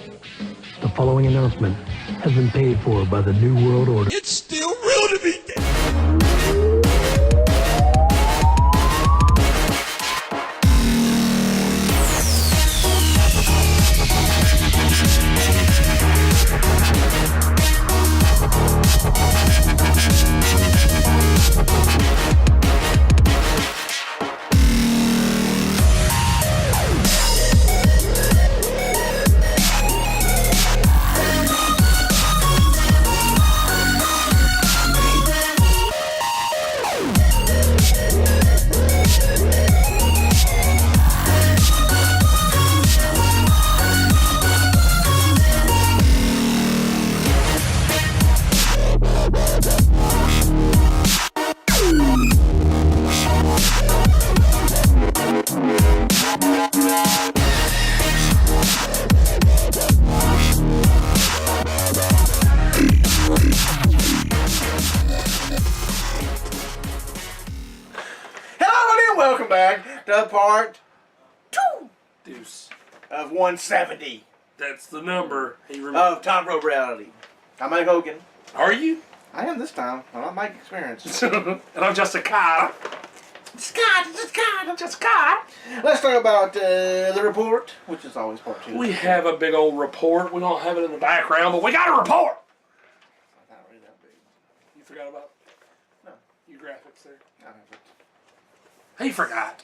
The following announcement has been paid for by the New World Order. It's still real to me. Part 2 Deuce. of 170 That's the number. of Tom Road Reality. I'm Mike Hogan. Are you? I am this time. I'm not Mike Experience. And I'm just a car. I'm just a car. Let's talk about the report, which is always part 2. We have a big old report. We don't have it in the background, but we got a report. It's not really that big. You forgot about No. your graphics there. I haven't. He forgot.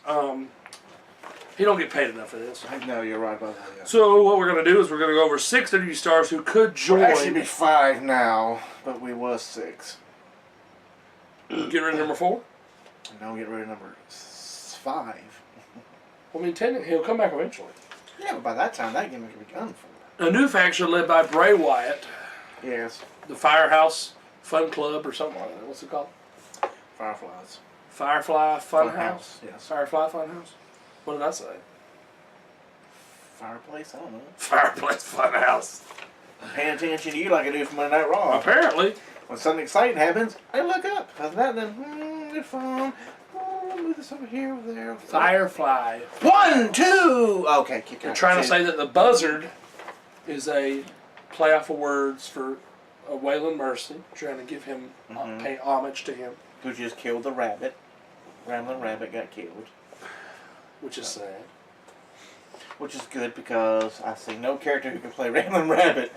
He don't get paid enough for this. I know you're right about that. Yeah. So what we're going to do is we're going to go over 6 WWE stars who could join. We'll actually be 5 now, but we was 6. Get rid of number 4? Now we get rid of number 5. Well, I mean, technically, he'll come back eventually. Yeah, but by that time, that gimmick will be done for. A new faction led by Bray Wyatt. Yes. The Firehouse Fun Club or something like that. What's it called? Fireflies. Firefly Fun Fun House. House, yes. Firefly Fun House. What did I say? Fireplace? I don't know. Fireplace Fun House. I'm paying attention to you like I do from Monday Night Raw. Apparently. When something exciting happens, I look up. Other than that, then, good fun. Oh, move this over here, over there. Firefly. 1, 2! Okay, keep going. They're trying to say that the buzzard is a play off of words for Waylon Mercy, trying to give him, pay homage to him. Who just killed the rabbit. Rambling Rabbit got killed. Which is sad. Which is good because I see no character who can play Rambling Rabbit.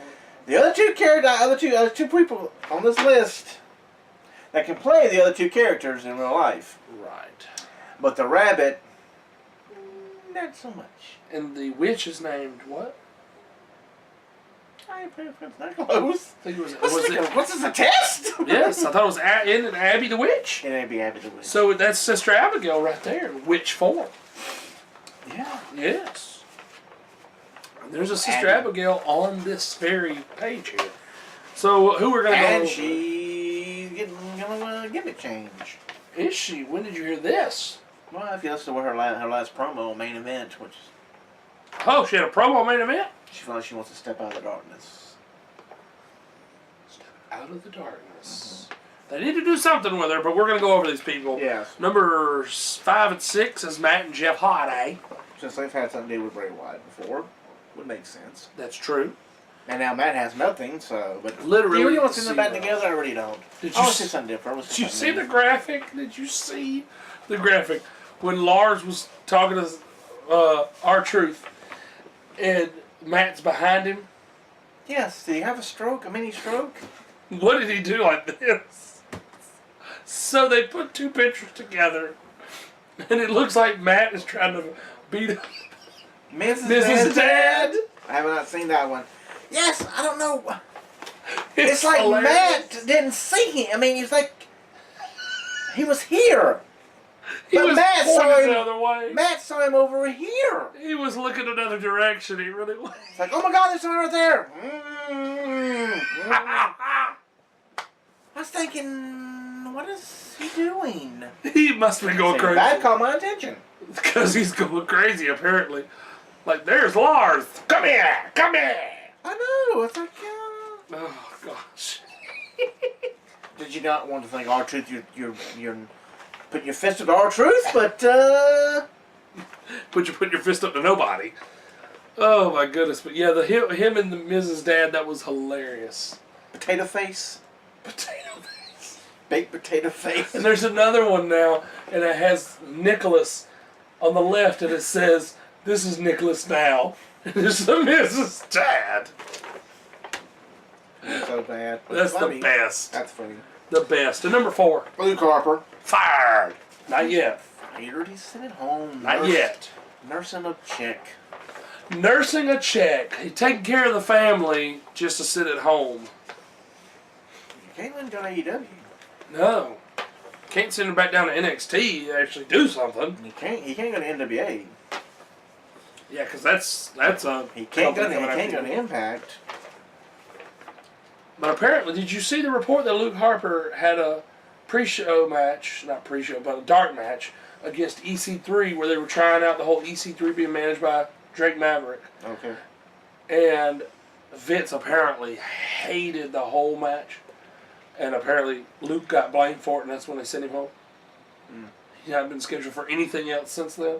The other two people on this list that can play the other 2 characters in real life. Right. But the rabbit, not so much. And the witch is named what? I ain't paying attention. Not close. I think it was. What's this, a test? Yes, I thought it was Abby the Witch. It ain't be Abby the Witch. So that's Sister Abigail right there, witch form. Yeah. Yes. There's a Sister Abigail on this very page here. So who we're going to go... And she's gonna gimmick change. Is she? When did you hear this? Well, if you listen to her last promo on Main Event, which is... Oh, she had a promo on Main Event? She feels like she wants to step out of the darkness. Step out of the darkness. They need to do something with her, but we're going to go over these people. Yes. Numbers 5 and 6 is Matt and Jeff Hardy. Since they've had something to do with Bray Wyatt before, would make sense. That's true. And now Matt has nothing, so... But literally, do you really want to see them back together? I really don't. Did I want to see something different. Did you see the graphic? Did you see the graphic? When Lars was talking to R-Truth, and Matt's behind him. Yes, did he have a stroke? A mini stroke? What did he do like this? So they put 2 pictures together, and it looks like Matt is trying to beat up Mrs. Dad. I have not seen that one. Yes, I don't know. It's like hilarious. Matt didn't see him. I mean, it's like he was here. He But was Matt saw pointing him- the other way. Matt saw him over here. He was looking another direction. He really was. It's like, oh my God, there's someone right there. I was thinking, what is he doing? He must have been going crazy. That caught my attention. Because he's going crazy, apparently. Like, there's Lars. Come here. Come here. I know. It's like, Oh, gosh. did you not want to think R-Truth? You're putting your fist up to R-Truth, but Put your fist up to nobody. Oh my goodness! But yeah, him and the Mrs. Dad, that was hilarious. Potato face. Potato face. Baked potato face. And there's another one now, and it has Nicholas on the left, and it says, "This is Nicholas now." And there's the Mrs. Dad. That's so bad. That's the best. That's funny. The best. And number 4. Luke Harper. Fired. Not yet. Fired. He's sitting at home. Not yet. Nursing a chick. Nursing a check. He's taking care of the family just to sit at home. You can't let him go to AEW. No. Can't send him back down to NXT to actually do something. He can't go to NWA. Yeah, because that's a... He can't go to Impact. But apparently, did you see the report that Luke Harper had a pre-show match, not pre-show, but a dark match against EC3 where they were trying out the whole EC3 being managed by Drake Maverick. Okay. And Vince apparently hated the whole match. And apparently Luke got blamed for it, and that's when they sent him home. He hadn't been scheduled for anything else since then.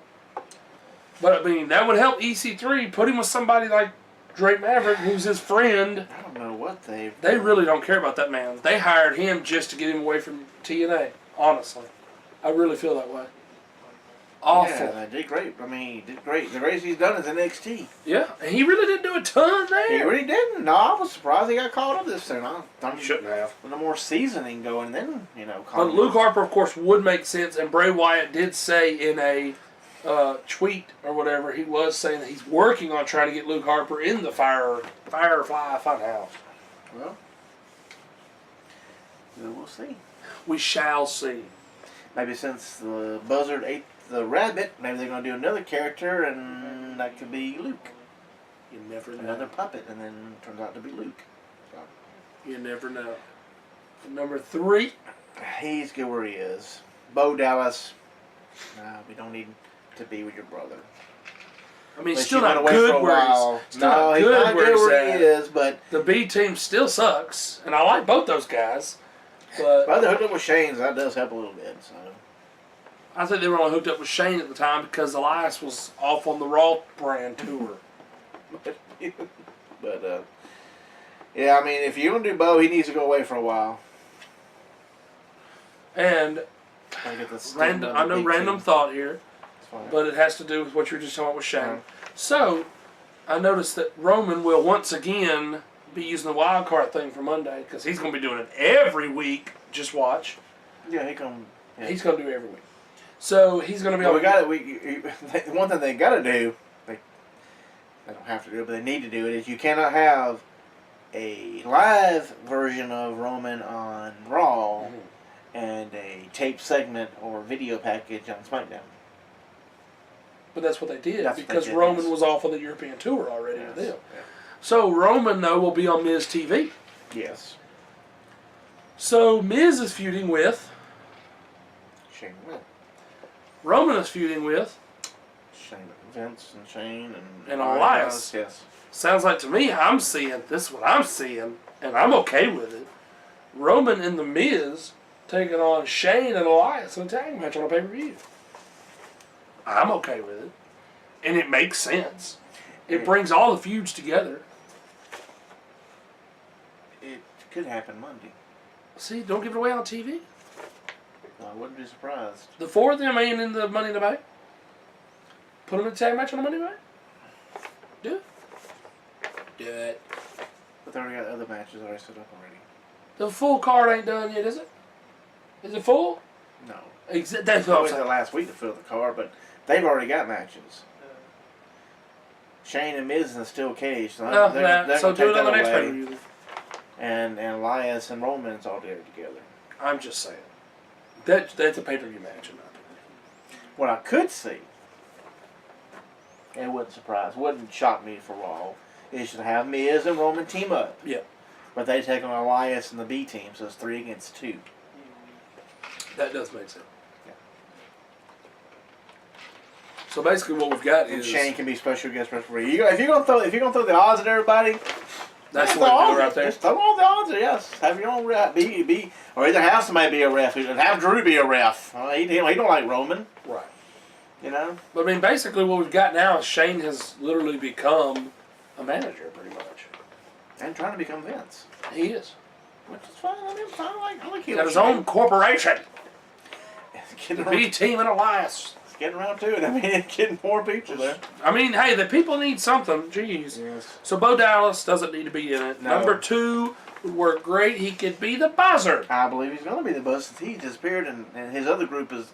But, I mean, that would help EC3. Put him with somebody like Drake Maverick, who's his friend. I don't know what they really don't care about that man. They hired him just to get him away from TNA, honestly. I really feel that way. Awful. Yeah, they did great. I mean, he did great. The greatest he's done is NXT. Yeah, and he really didn't do a ton there. He really didn't. No, I was surprised he got caught up this soon. I He shouldn't have. With no more seasoning going, then, But Luke Harper, of course, would make sense, and Bray Wyatt did say in a tweet or whatever, he was saying that he's working on trying to get Luke Harper in the Firefly Funhouse. Well, we'll see. We shall see. Maybe since the buzzard ate the rabbit, maybe they're going to do another character, and that could be Luke. You never know. Another puppet, and then it turns out to be Luke. So. You never know. Number 3. He's good where he is. Bo Dallas. We don't need to be with your brother. I mean, he's still not good where he's where he is, but the B team still sucks, and I like both those guys. But they're hooked up with Shane, so that does help a little bit. So I think they were only hooked up with Shane at the time because Elias was off on the Raw brand tour. But yeah, I mean, if you're gonna do Bo, he needs to go away for a while. And random thought here, but it has to do with what you were just talking about with Shane. Right. So I noticed that Roman will once again be using the wild card thing for Monday because he's going to be doing it every week. Just watch. Yeah, he's going to do it every week. So he's going to be. One thing they got to do. They don't have to do it, but they need to do it. Is you cannot have a live version of Roman on Raw and a tape segment or video package on SmackDown. But that's what they did because Roman was off on the European tour already with them. Yeah. So Roman, though, will be on Miz TV. Yes. So Miz is feuding with Shane. Roman is feuding with Vince and Shane and Elias. Yes. Sounds like to me, this is what I'm seeing, and I'm okay with it. Roman and the Miz taking on Shane and Elias in a tag match on a pay-per-view. I'm okay with it. And it makes sense. It brings all the feuds together. It could happen Monday. See, don't give it away on TV. I wouldn't be surprised. The 4 of them ain't in the Money in the Bank. Put them in a tag match on the Money in the Bank. Do it. Do it. But they already got other matches already set up already. The full card ain't done yet, is it? Is it full? No. That's what I'm saying. The last week to fill the card, but they've already got matches. Shane and Miz in a steel cage. So they're so do it on the next away. pay-per-view. And Elias and Roman's all there together. I'm just saying. That's a pay-per-view match in my opinion. What I could see, and wouldn't shock me for Raw, is to have Miz and Roman team up. Yeah. But they take on Elias and the B team, so it's 3 against 2. That does make sense. Yeah. So basically, what we've got and is Shane can be special guest referee. If you're gonna throw the odds at everybody, that's the way to do right there. Just throw all the odds. Yes, have your own ref. Or either have somebody be a ref, or have Drew be a ref. He don't like Roman. Right. You know? But I mean, basically what we've got now is Shane has literally become a manager, pretty much. And trying to become Vince. He is. Which is fine. I mean, fine. I like Got his own corporation. The B-Team and Alliance. It's getting around to it. I mean, it's getting more people there. I mean, hey, the people need something. Jeez. Yes. So Bo Dallas doesn't need to be in it. No. Number 2 would work great. He could be the buzzer. I believe he's going to be the buzz since he disappeared and his other group is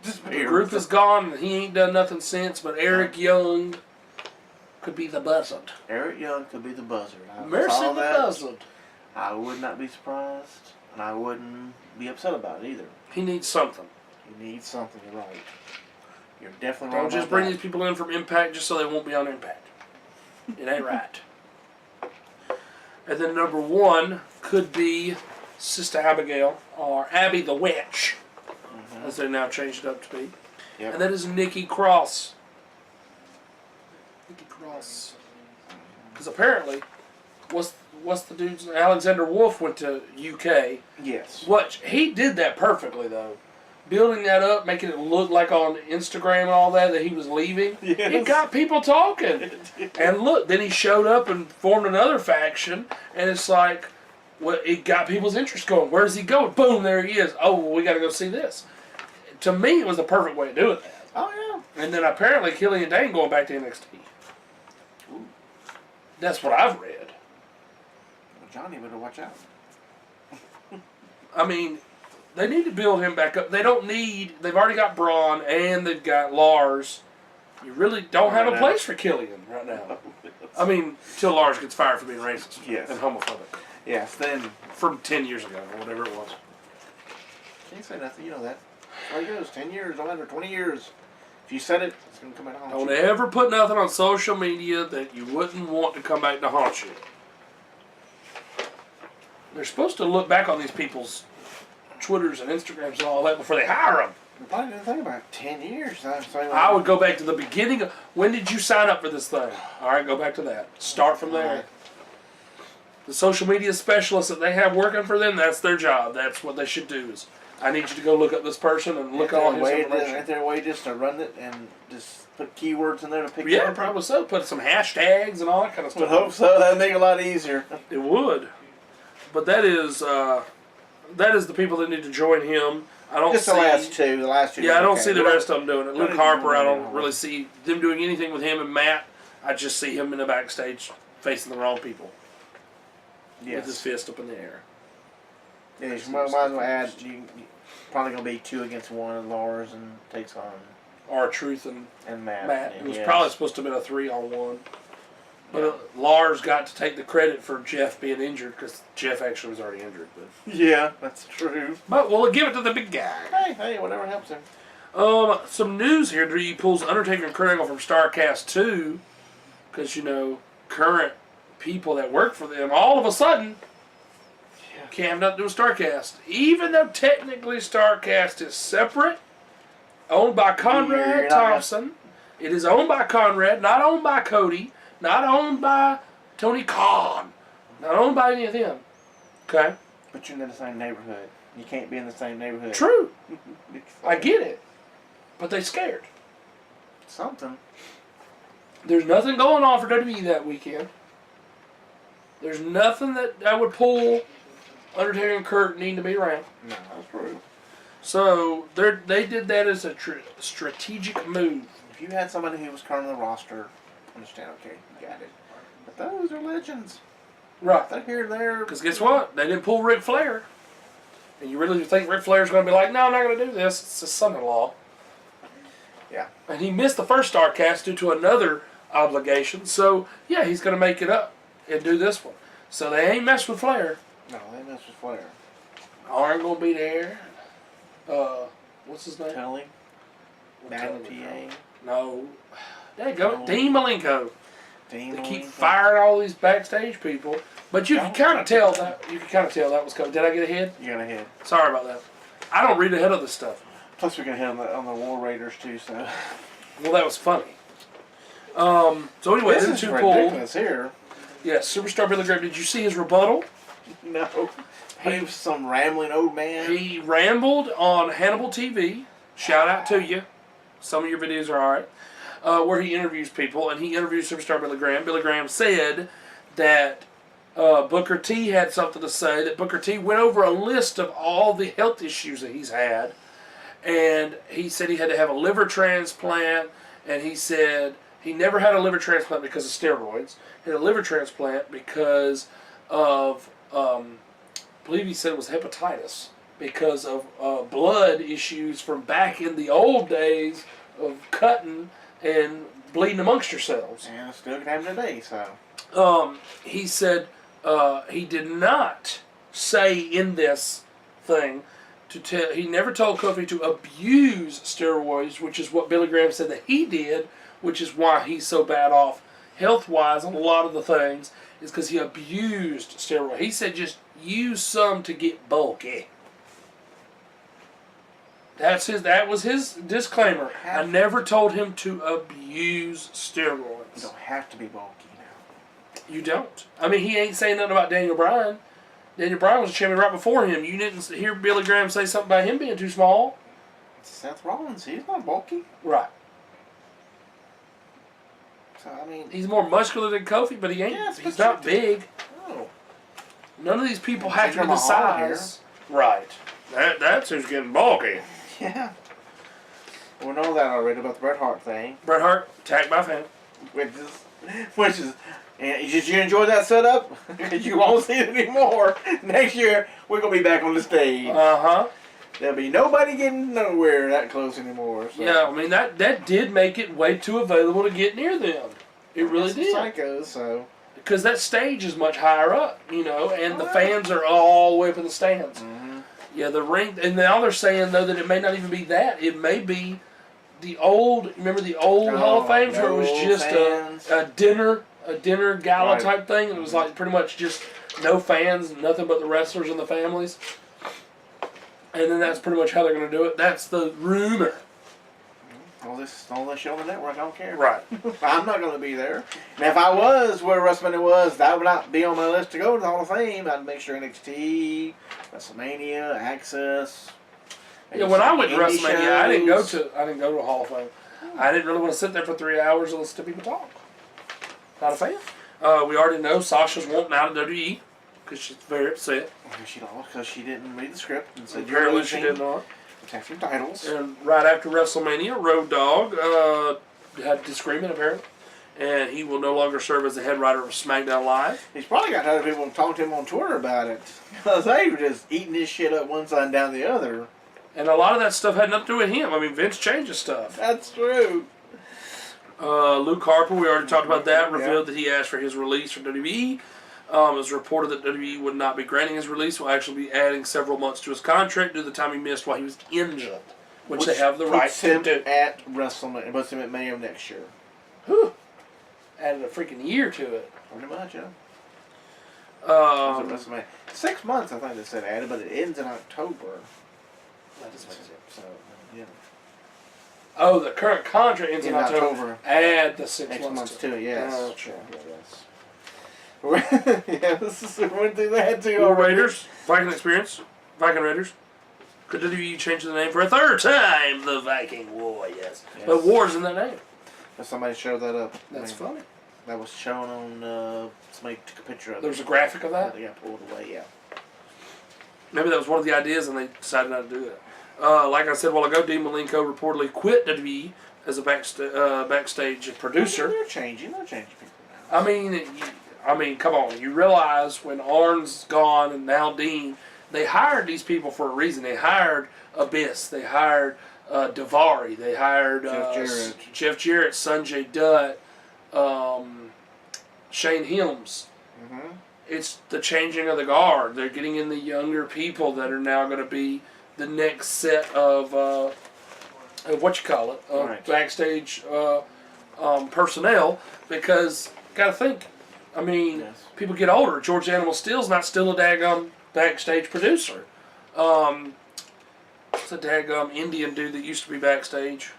disappeared. The group is gone and he ain't done nothing since, but Eric Young could be the buzzer. Eric Young could be the buzzer. Mercy the buzzer. I would not be surprised, and I wouldn't be upset about it either. He needs something. He needs something, you're right. You're definitely right. Don't just bring these people in from Impact just so they won't be on Impact. It ain't right. And then number 1 could be Sister Abigail, or Abby the Witch, as they now changed it up to be. Yep. And that is Nikki Cross. Nikki Cross. Because apparently, what's the dude's Alexander Wolf went to UK. Yes. He did that perfectly though. Building that up, making it look like on Instagram and all that he was leaving. Yes. It got people talking. And look, then he showed up and formed another faction, and it's like, well, it got people's interest going. Where's he going? Boom, there he is. Oh, well, we got to go see this. To me, it was the perfect way to do it. Oh, yeah. And then apparently Killian Dane going back to NXT. Ooh. That's what I've read. Well, Johnny better watch out. I mean, they need to build him back up. They've already got Braun and they've got Lars. You really don't have a place for Killian right now. I mean, till Lars gets fired for being racist and homophobic. Yes, then. From 10 years ago, or whatever it was. Can't say nothing, you know that. There it goes, 10 years, no matter 20 years. If you said it, it's going to come back to haunt you. Don't ever put nothing on social media that you wouldn't want to come back to haunt you. They're supposed to look back on these people's Twitters and Instagrams and all that before they hire them. If I didn't think about it, 10 years. I would go back to the beginning. When did you sign up for this thing? All right, go back to that. Start from there. The social media specialists that they have working for them, that's their job. That's what they should do. Is I need you to go look up this person and look at all his information. Ain't there a way just to run it and just put keywords in there to pick Yeah, probably so. Put some hashtags and all that kind of stuff. I hope so. That'd make it a lot easier. It would. But that is the people that need to join him. I don't just see the last two. The last two. Yeah, I don't see the rest of them doing it. Luke Harper, I don't really see them doing anything with him and Matt. I just see him in the backstage facing the wrong people. With his fist up in the air. Yeah, you might as well add. You probably gonna be 2 against 1. Lars and takes on R-Truth and Matt. It was probably supposed to have been a 3-on-1. But Lars got to take the credit for Jeff being injured because Jeff actually was already injured. But yeah, that's true. But we'll give it to the big guy. Hey, whatever helps him. Some news here. He pulls Undertaker and Kurt Angle from Starrcast 2 because, current people that work for them all of a sudden can't have nothing to do with Starrcast. Even though technically Starrcast is separate, owned by Conrad Thompson. It is owned by Conrad, not owned by Cody, not owned by Tony Khan, not owned by any of them. Okay? But you're in the same neighborhood. You can't be in the same neighborhood. True. I get it. But they scared. Something. There's nothing going on for WWE that weekend. There's nothing that would pull Undertaker and Kurt need to be around. No, that's true. So they did that as a strategic move. If you had somebody who was currently on the roster, understand, okay, you got it. But those are legends. Right. They're here, there. Because guess what? They didn't pull Ric Flair. And you really think Ric Flair's going to be like, no, I'm not going to do this. It's his son-in-law. Yeah. And he missed the first Starrcast due to another obligation. So, yeah, he's going to make it up and do this one. So they ain't messed with Flair. No, they messed with Flair. Aren't going to be there. What's his name? Telly. Bad PA. No. There you go. Dean Malenko. They keep firing all these backstage people. But you can kind of tell that. Was coming. Did I get ahead? You got ahead. Sorry about that. I don't read ahead of this stuff. Plus, we're gonna hit on the War Raiders too. So. Well, that was funny. So anyway, this them is two ridiculous pulled. here. Yeah, Superstar Billy Graham. Did you see his rebuttal? No. He was some rambling old man. He rambled on Hannibal TV. Shout out to you. Some of your videos are alright. Where he interviews people, and he interviewed superstar Billy Graham. Billy Graham said that Booker T had something to say, that Booker T went over a list of all the health issues that he's had, and he said he had to have a liver transplant, and he said he never had a liver transplant because of steroids. He had a liver transplant because of, I believe he said it was hepatitis, because of blood issues from back in the old days of cutting and bleeding amongst yourselves. And it's still can happen today, so. He said he did not say in this thing he never told Kofi to abuse steroids, which is what Billy Graham said that he did, which is why he's so bad off health-wise on a lot of the things, is because he abused steroids. He said just use some to get bulky. That was his disclaimer. I never told him to abuse steroids. You don't have to be bulky now. You don't. I mean, he ain't saying nothing about Daniel Bryan. Daniel Bryan was a champion right before him. You didn't hear Billy Graham say something about him being too small. Seth Rollins, he's not bulky. Right. So, I mean... He's more muscular than Kofi, but he ain't. Yeah, he's not big. No. None of these people have to be the size. Right. That's who's getting bulky. Yeah. We know that already about the Bret Hart thing. Bret Hart, tagged by fan. Which is, and did you enjoy that setup? Because you won't see it anymore. Next year, we're going to be back on the stage. Uh-huh. There'll be nobody getting nowhere that close anymore. So. Yeah, I mean, that did make it way too available to get near them. It really did. Psychos, so. Because that stage is much higher up, and the fans are all the way up in the stands. Mm-hmm. Yeah, the ring, and now they're saying, though, that it may not even be that. It may be the old, remember the old Hall of Fames where it was just a dinner gala type thing? And it was like pretty much just no fans, nothing but the wrestlers and the families. And then that's pretty much how they're going to do it. That's the rumor. All this shit on the network, I don't care. Right. I'm not going to be there. And if I was where WrestleMania was, that would not be on my list to go to the Hall of Fame. I'd make sure NXT, WrestleMania, Access. Yeah, when I went to WrestleMania, I didn't go to a Hall of Fame. I didn't really want to sit there for 3 hours and listen to people talk. Not a fan. We already know Sasha's wanting out of WWE because she's very upset. She lost because she didn't read the script and said apparently she did not. Protect your titles. And right after WrestleMania, Road Dogg had a disagreement apparently, and he will no longer serve as the head writer of SmackDown Live. He's probably got other people talking to him on Twitter about it because they were just eating this shit up one side and down the other. And a lot of that stuff had nothing to do with him. I mean, Vince changes stuff. That's true. Luke Harper, we already talked about that, revealed that he asked for his release from WWE. It was reported that WWE would not be granting his release, will actually be adding several months to his contract due to the time he missed while he was injured, which they have the right to do. At WrestleMania, puts him at May of next year. Whew. Added a freaking year to it. Pretty much, yeah. WrestleMania. 6 months, I think they said added, but it ends in October. That doesn't make sense. So, yeah. Oh, the current contract ends in October. Add the 6 months to it. Yes. Oh, sure. Yes. Yes, we went through that too. Raiders, Viking Experience, Viking Raiders. Could WWE change the name for a third time? The Viking Warriors. Yes. But War's in that name. Somebody showed that up. That's funny. That was shown on. Somebody took a picture of it. There was a graphic of that. They got pulled away. Yeah. Maybe that was one of the ideas, and they decided not to do that. Like I said a while ago, Dean Malenko reportedly quit WWE as a backstage producer. They're changing people now. I mean, come on. You realize when Arn's gone and now Dean, they hired these people for a reason. They hired Abyss. They hired Daivari. They hired Jeff Jarrett, Sanjay Dutt, Shane Helms. Mm-hmm. It's the changing of the guard. They're getting in the younger people that are now going to be the next set of backstage personnel. Because, got to think, people get older. George Animal Steele's not still a daggum backstage producer. It's a daggum Indian dude that used to be backstage.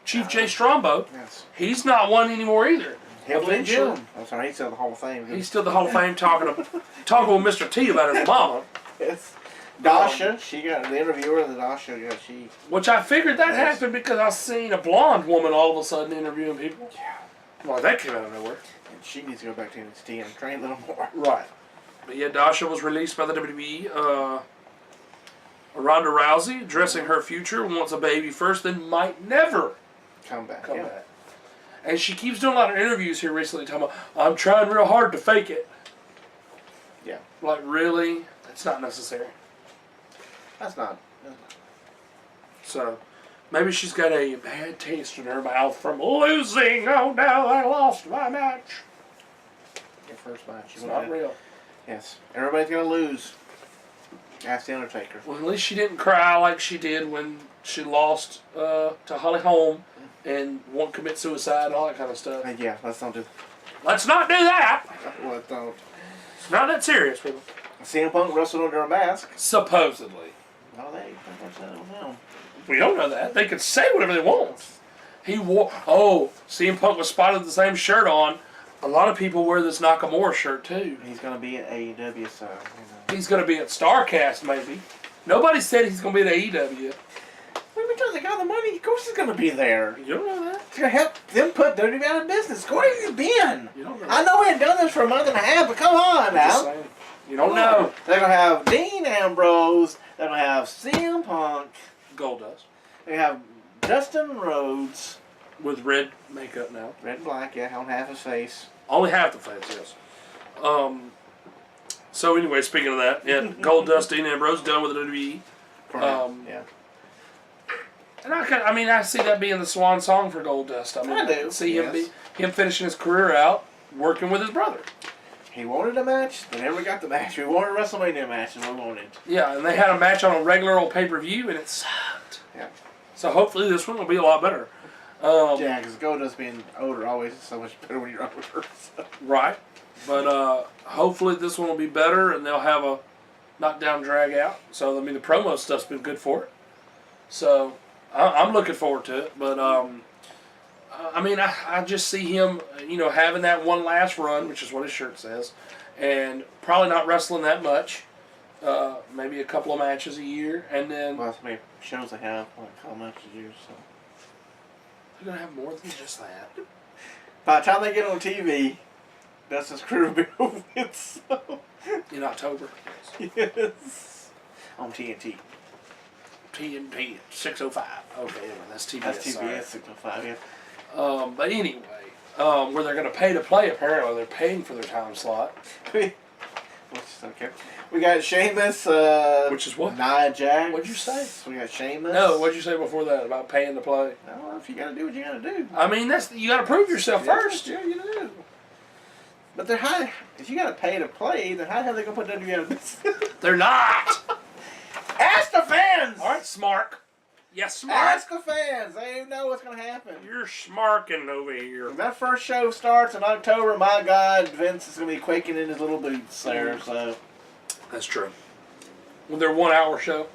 Chief Jay Strombo. Yes. He's not one anymore either. Eventually. I'm sorry, he's still the Hall of Fame. He's still the Hall of Fame talking with Mr. T about his mama. Yes. Dasha, she got the interviewer. The Dasha, yeah, she. Which I figured that happened because I seen a blonde woman all of a sudden interviewing people. Yeah. Well, that came out of nowhere. And she needs to go back to NXT and train a little more. Right. But yeah, Dasha was released by the WWE. Ronda Rousey, addressing her future, wants a baby first, then might never come back. And she keeps doing a lot of interviews here recently talking about, I'm trying real hard to fake it. Yeah. Like, really? It's not necessary. That's not. So, maybe she's got a bad taste in her mouth from losing. Oh no, I lost my match. Your first match. It's not real. Yes. Everybody's going to lose. Ask the Undertaker. Well, at least she didn't cry like she did when she lost to Holly Holm and won't commit suicide and all that kind of stuff. Yeah, let's not do. Let's not do that. Let's don't. It's not that serious, people. CM Punk wrestled under a mask. Supposedly. No, they said it was him. We don't know that. They could say whatever they want. He wore. Oh, CM Punk was spotted with the same shirt on. A lot of people wear this Nakamura shirt too. He's going to be at AEW, so. He's going to be at Starrcast, maybe. Nobody said he's going to be at AEW. Well, because they got the money, of course he's going to be there. You don't know that. It's going to help them put WWE out of business. Where have you been? You don't know I that. know we hadn't done this for a month and a half, but come on I'm just now. saying. You don't know. They're going to have Dean Ambrose. They're going to have CM Punk. Goldust. They have Dustin Rhodes. With red makeup now. Red and black, yeah, on half his face. Only half the face, yes. So anyway, speaking of that, yeah, Goldust, Dean Ambrose done with the WWE. Yeah. And I see that being the swan song for Goldust. I do, can see yes. him finishing his career out working with his brother. He wanted a match. They never got the match. We wanted a WrestleMania match, and we wanted. Yeah, and they had a match on a regular old pay-per-view, and it sucked. Yeah. So hopefully this one will be a lot better. Yeah, because Goldust being older always is so much better when you're older. So. Right. But hopefully this one will be better, and they'll have a knockdown drag out. So, the promo stuff's been good for it. So, I'm looking forward to it. But, I just see him, having that one last run, which is what his shirt says, and probably not wrestling that much. Maybe a couple of matches a year, and then... Well, how many shows they have, how much a year, so... They're going to have more than just that. By the time they get on TV, Dustin's career will be over with, so... In October. Yes. On TNT. TNT 605. Okay, that's TBS. That's sorry. TBS 605, yeah. But anyway, where they're going to pay to play, apparently. They're paying for their time slot. Which is okay. We got Sheamus. Which is what? Nia Jax. What'd you say? We got Sheamus. No, what'd you say before that about paying to play? Well, if you got to do what you got to do. I mean, you got to prove yourself first. Yeah, you do. But they're high. If you got to pay to play, then how the hell are they going to put WWE out of business? They're not. Ask the fans! All right, Smark. Yes, Smark. Ask the fans. They know what's going to happen. You're smarking over here. When that first show starts in October, my God, Vince is going to be quaking in his little boots there. So that's true. When they're 1 hour show.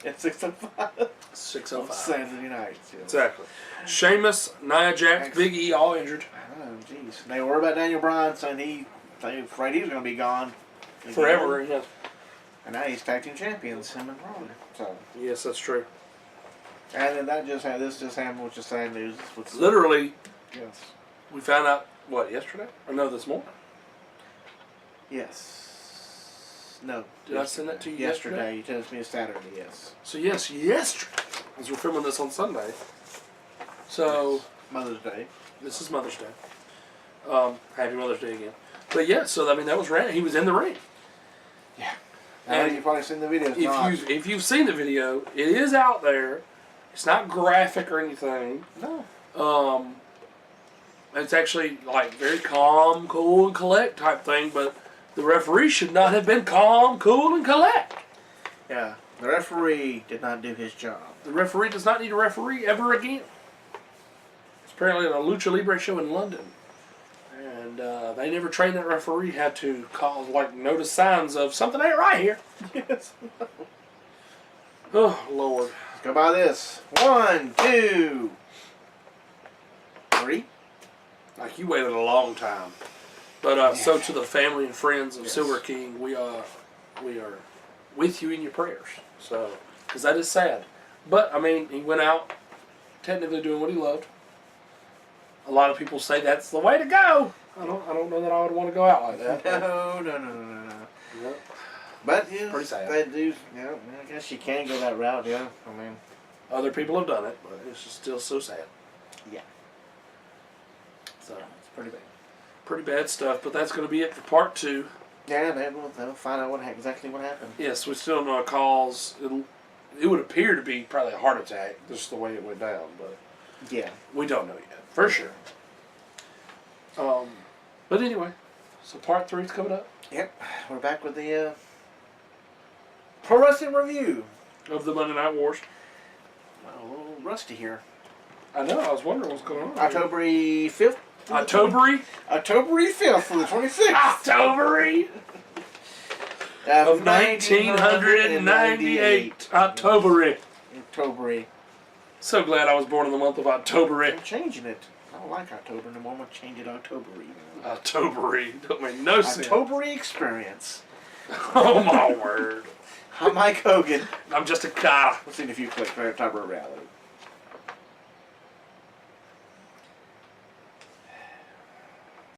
It's 6:05. 6:05. Saturday night. Yeah. Exactly. Sheamus, Nia Jax, Big E, all injured. I know, jeez. They were about Daniel Bryan saying they afraid he was going to be gone. Forever, yes. And now he's tag team champions, him and Braun. So. Yes, that's true. And then this just happened, which is sad news. Literally, Yes. we found out, yesterday? Or no, this morning? Yes. No. Did I send that to you yesterday? You told me it's Saturday, yes. So yes, yesterday, as we're filming this on Sunday. So Mother's Day. this is Mother's Day. Happy Mother's Day again. But yeah, so that was Randy. He was in the ring. Yeah. And you've probably seen the video. If you've seen the video, it is out there. It's not graphic or anything. No. It's actually like very calm, cool, and collect type thing. But the referee should not have been calm, cool, and collect. Yeah. The referee did not do his job. The referee does not need a referee ever again. It's apparently on a Lucha Libre show in London. And they never trained that referee how to notice signs of something ain't right here. Yes. Oh, Lord. Let's go by this. 1, 2, 3. Like, you waited a long time. But so to the family and friends of Silver King, we are with you in your prayers. So, because that is sad. But, I mean, he went out technically doing what he loved. A lot of people say that's the way to go. I don't know that I would want to go out like that. No. Yep. But yeah, Pretty sad. they do. Yeah, I guess you can go that route. Yeah, I mean, Other people have done it, but it's just still so sad. yeah, So, it's pretty bad. pretty bad stuff. But that's going to be it for part 2. Yeah, they'll find out exactly what happened. Yes, we still don't know a cause. It would appear to be probably a heart attack, just the way it went down. But Yeah. we don't know yet, for sure. But anyway, so part 3 is coming up. Yep, we're back with the Pro Wrestling Review. Of the Monday Night Wars. A little rusty here. I know, I was wondering what's going on. October 5th? October? October 5th for the 26th. October of 1998. October. October. So glad I was born in the month of October. I'm changing it. I don't like October no more. I'm going to change it October. October. Don't make no sense. October Experience. Oh my word. I'm Mike Hogan. I'm just a guy. Let's see if you click right October Rally.